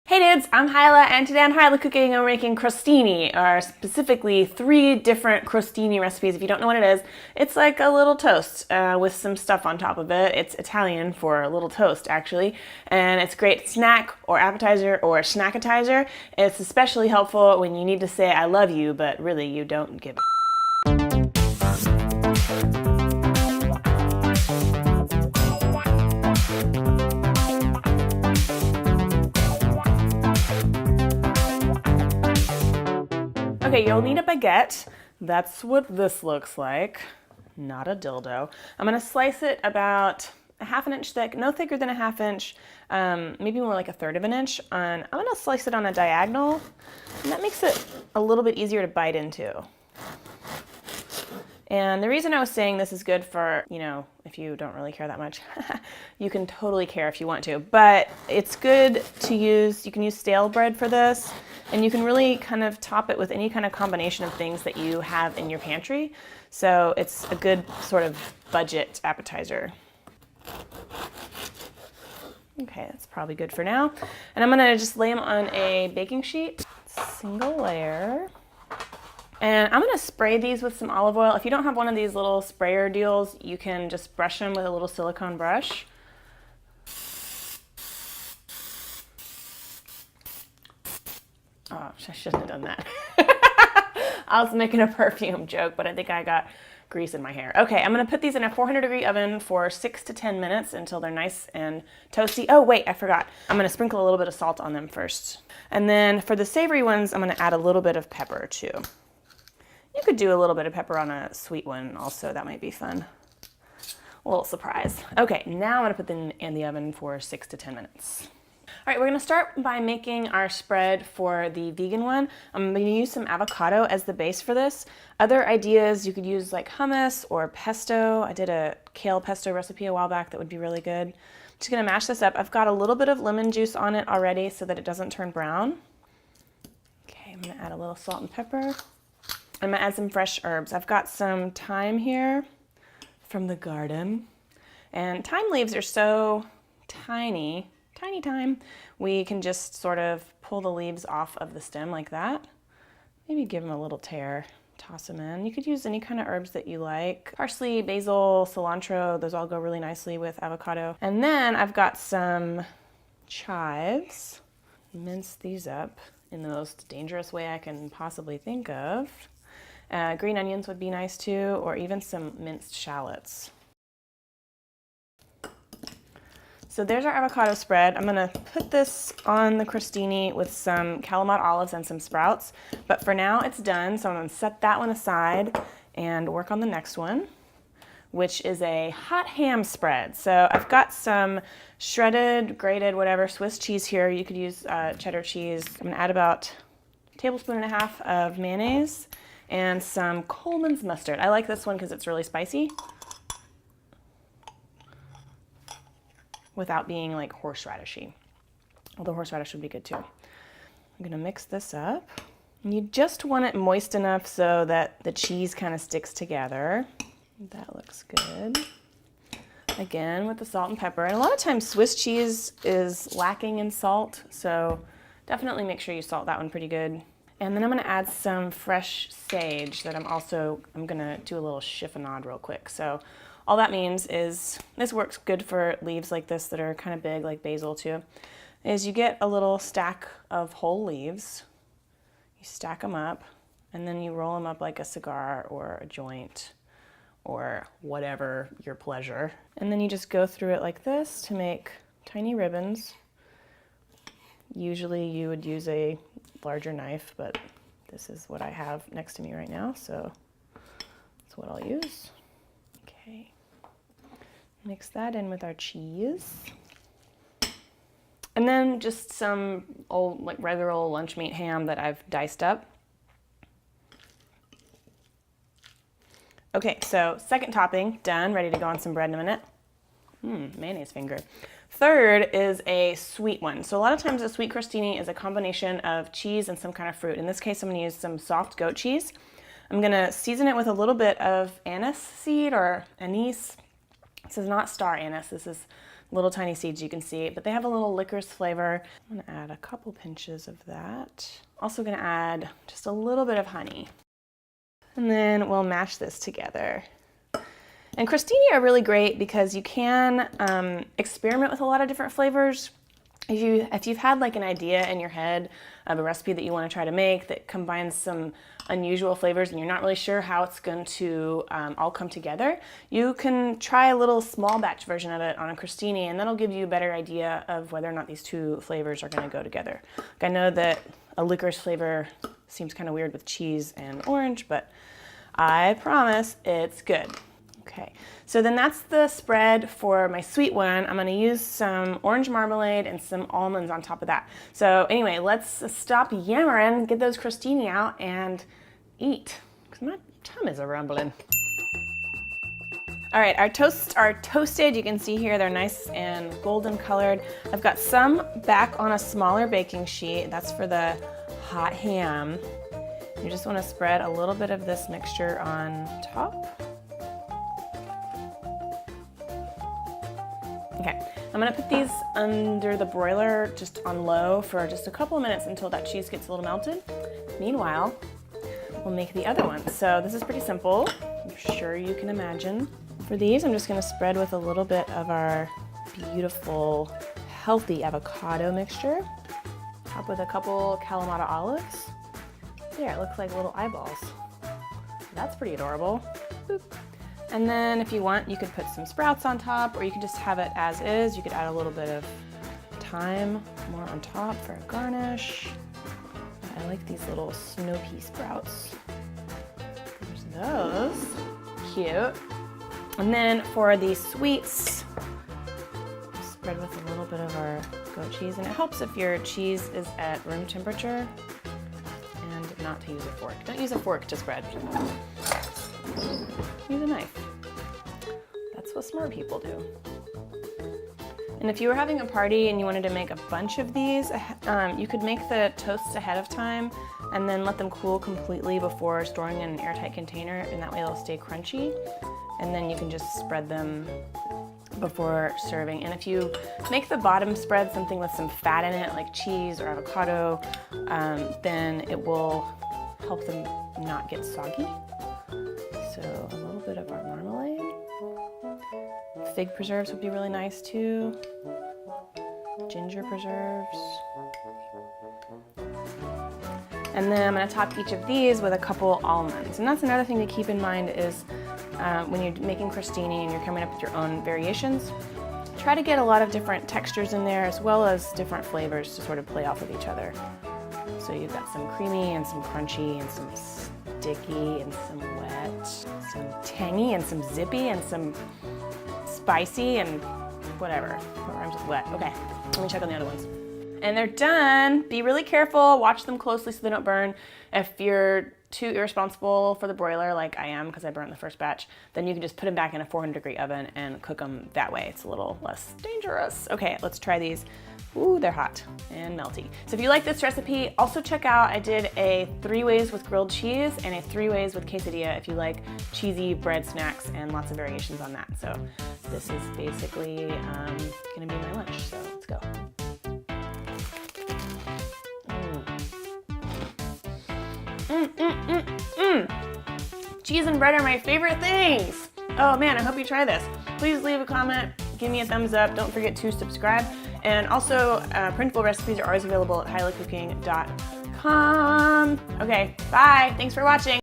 Hey dudes, I'm Hilah, and today on Hilah Cooking we're making crostini, or specifically 3 different crostini recipes. If you don't know what it is, it's like a little toast with some stuff on top of it. It's Italian for a little toast, actually, and it's a great snack or appetizer or snackatizer. It's especially helpful when you need to say I love you, but really you don't give a Okay, you'll need a baguette. That's what this looks like, not a dildo. I'm gonna slice it about a ½ inch thick, no thicker than a ½ inch, maybe more like a 1/3 of an inch. And I'm gonna slice it on a diagonal, and that makes it a little bit easier to bite into. And the reason I was saying this is good for, if you don't really care that much, you can totally care if you want to, but it's good to use, you can use stale bread for this, and you can really kind of top it with any kind of combination of things that you have in your pantry. So it's a good sort of budget appetizer. Okay, that's probably good for now. And I'm gonna just lay them on a baking sheet, single layer. And I'm gonna spray these with some olive oil. If you don't have one of these little sprayer deals, you can just brush them with a little silicone brush. Oh, I shouldn't have done that. I was making a perfume joke, but I think I got grease in my hair. Okay, I'm gonna put these in a 400-degree oven for 6 to 10 minutes until they're nice and toasty. Oh wait, I forgot. I'm gonna sprinkle a little bit of salt on them first. And then for the savory ones, I'm gonna add a little bit of pepper too. You could do a little bit of pepper on a sweet one also, that might be fun. A little surprise. Okay, now I'm gonna put them in the oven for 6 to 10 minutes. All right, we're gonna start by making our spread for the vegan one. I'm gonna use some avocado as the base for this. Other ideas, you could use like hummus or pesto. I did a kale pesto recipe a while back that would be really good. Just gonna mash this up. I've got a little bit of lemon juice on it already so that it doesn't turn brown. Okay, I'm gonna add a little salt and pepper. I'm gonna add some fresh herbs. I've got some thyme here from the garden. And thyme leaves are so tiny, tiny thyme. We can just sort of pull the leaves off of the stem like that. Maybe give them a little tear, toss them in. You could use any kind of herbs that you like. Parsley, basil, cilantro, those all go really nicely with avocado. And then I've got some chives. Mince these up in the most dangerous way I can possibly think of. Green onions would be nice too, or even some minced shallots. So there's our avocado spread. I'm gonna put this on the crostini with some Kalamata olives and some sprouts, but for now it's done, so I'm gonna set that one aside and work on the next one, which is a hot ham spread. So I've got some shredded, grated, whatever, Swiss cheese here. You could use cheddar cheese. I'm gonna add about a 1.5 tablespoons of mayonnaise and some Coleman's mustard. I like this one because it's really spicy without being like horseradishy. Although horseradish would be good too. I'm gonna mix this up. You just want it moist enough so that the cheese kind of sticks together. That looks good. Again, with the salt and pepper. And a lot of times Swiss cheese is lacking in salt, so definitely make sure you salt that one pretty good. And then I'm gonna add some fresh sage that I'm gonna do a little chiffonade real quick. So all that means is, this works good for leaves like this that are kind of big, like basil too, is you get a little stack of whole leaves, you stack them up, and then you roll them up like a cigar or a joint or whatever your pleasure. And then you just go through it like this to make tiny ribbons. Usually you would use a larger knife, but this is what I have next to me right now, so that's what I'll use. Okay, mix that in with our cheese. And then just some old, like regular old lunch meat ham that I've diced up. Okay, so second topping done, ready to go on some bread in a minute. Mayonnaise finger. Third is a sweet one. So a lot of times a sweet crostini is a combination of cheese and some kind of fruit. In this case, I'm gonna use some soft goat cheese. I'm gonna season it with a little bit of anise seed or anise. This is not star anise, this is little tiny seeds, you can see, but they have a little licorice flavor. I'm gonna add a couple pinches of that. Also gonna add just a little bit of honey. And then we'll mash this together. And crostini are really great because you can experiment with a lot of different flavors. If you've had like an idea in your head of a recipe that you want to try to make that combines some unusual flavors and you're not really sure how it's going to all come together, you can try a little small batch version of it on a crostini, and that'll give you a better idea of whether or not these two flavors are going to go together. Like, I know that a licorice flavor seems kind of weird with cheese and orange, but I promise it's good. Okay, so then that's the spread for my sweet one. I'm gonna use some orange marmalade and some almonds on top of that. So anyway, let's stop yammering, get those crostini out and eat, because my tummy is a-rumbling. All right, our toasts are toasted. You can see here they're nice and golden colored. I've got some back on a smaller baking sheet. That's for the hot ham. You just wanna spread a little bit of this mixture on top. Okay, I'm gonna put these under the broiler just on low for just a couple of minutes until that cheese gets a little melted. Meanwhile, we'll make the other one. So this is pretty simple. I'm sure you can imagine. For these, I'm just gonna spread with a little bit of our beautiful, healthy avocado mixture. Top with a couple Kalamata olives. There, it looks like little eyeballs. That's pretty adorable. Boop. And then if you want, you could put some sprouts on top, or you could just have it as is. You could add a little bit of thyme more on top for a garnish. I like these little snow pea sprouts. There's those. Cute. And then for the sweets, spread with a little bit of our goat cheese. And it helps if your cheese is at room temperature and not to use a fork. Don't use a fork to spread. Use a knife. That's what smart people do. And if you were having a party and you wanted to make a bunch of these, you could make the toasts ahead of time and then let them cool completely before storing in an airtight container, and that way they'll stay crunchy. And then you can just spread them before serving. And if you make the bottom spread something with some fat in it, like cheese or avocado, then it will help them not get soggy. So a little bit of our marmalade. Fig preserves would be really nice too. Ginger preserves. And then I'm gonna top each of these with a couple almonds. And that's another thing to keep in mind is when you're making crostini and you're coming up with your own variations, try to get a lot of different textures in there as well as different flavors to sort of play off of each other. So you've got some creamy and some crunchy and some sticky and some wet, some tangy and some zippy and some spicy and whatever. What rhymes with wet? Okay, let me check on the other ones. And they're done. Be really careful, watch them closely so they don't burn. If you're too irresponsible for the broiler, like I am because I burnt the first batch, then you can just put them back in a 400-degree oven and cook them that way. It's a little less dangerous. Okay, let's try these. Ooh, they're hot and melty. So if you like this recipe, also check out, I did a 3 ways with grilled cheese and a 3 ways with quesadilla if you like cheesy bread snacks, and lots of variations on that. So this is basically gonna be my lunch, so let's go. Cheese and bread are my favorite things. Oh man, I hope you try this. Please leave a comment, give me a thumbs up, don't forget to subscribe. And also, printable recipes are always available at hilahcooking.com. Okay, bye, thanks for watching.